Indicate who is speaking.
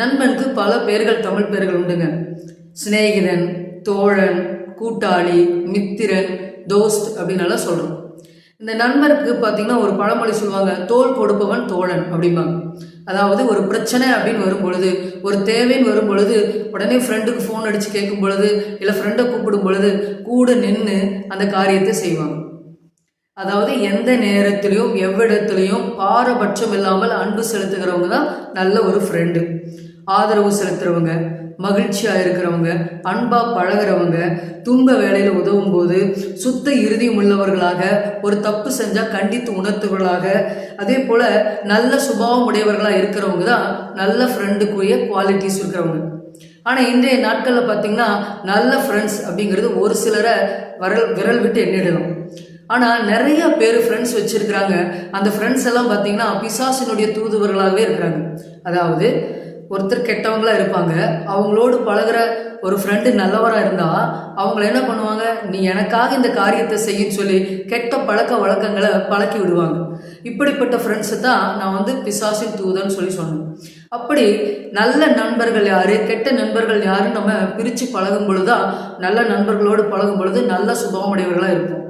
Speaker 1: நண்பனுக்கு பல பெயர்கள், தமிழ் பெயர்கள் உண்டுங்க. சிநேகிதன், தோழன், கூட்டாளி, மித்திரன், தோஸ்த் அப்படின்னு சொல்றோம். இந்த நண்பருக்கு பார்த்தீங்கன்னா ஒரு பழமொழி சொல்லுவாங்க, தோள் கொடுப்பவன் தோழன் அப்படிம்பாங்க. அதாவது ஒரு பிரச்சனை அப்படின்னு வரும் பொழுது, ஒரு தேவைன்னு வரும் பொழுது உடனே ஃப்ரெண்டுக்கு ஃபோன் அடித்து கேட்கும் பொழுது, இல்லை ஃப்ரெண்டை கூப்பிடும் பொழுது கூட நின்று அந்த காரியத்தை செய்வாங்க. அதாவது எந்த நேரத்திலையும் எவ்விடத்திலையும் பாரபட்சம் இல்லாமல் அன்பு செலுத்துகிறவங்க தான் நல்ல ஒரு ஃப்ரெண்டு. ஆதரவு செலுத்துறவங்க, மகிழ்ச்சியாக இருக்கிறவங்க, அன்பாக பழகிறவங்க, துன்ப வேலையில் உதவும் போது சுத்த இறுதியும் உள்ளவர்களாக, ஒரு தப்பு செஞ்சால் கண்டித்து உணர்த்துவர்களாக, அதே போல் நல்ல சுபாவம் உடையவர்களாக இருக்கிறவங்க தான் நல்ல ஃப்ரெண்டுக்குரிய குவாலிட்டிஸ் இருக்கிறவங்க. ஆனால் இன்றைய நாட்களில் பார்த்திங்கன்னா நல்ல ஃப்ரெண்ட்ஸ் அப்படிங்கிறது ஒரு சிலரை விரல் விட்டு எண்ணிடலாம். ஆனால் நிறைய பேர் ஃப்ரெண்ட்ஸ் வச்சுருக்கிறாங்க. அந்த ஃப்ரெண்ட்ஸ் எல்லாம் பார்த்திங்கன்னா பிசாசினுடைய தூதுவர்களாகவே இருக்கிறாங்க. அதாவது ஒருத்தர் கெட்டவங்களாக இருப்பாங்க, அவங்களோடு பழகிற ஒரு ஃப்ரெண்டு நல்லவராக இருந்தால் அவங்கள என்ன பண்ணுவாங்க, நீ எனக்காக இந்த காரியத்தை செய்யன்னு சொல்லி கெட்ட பழக்க வழக்கங்களை பழக்கி விடுவாங்க. இப்படிப்பட்ட ஃப்ரெண்ட்ஸை தான் நான் பிசாசின் தூதன்னு சொல்லி சொன்னேன். அப்படி நல்ல நண்பர்கள் யார், கெட்ட நண்பர்கள் யாருன்னு நம்ம பிரித்து பழகும் பொழுது தான் நல்ல நண்பர்களோடு பழகும் பொழுது நல்ல சுபாவமுடையவர்களாக இருப்போம்.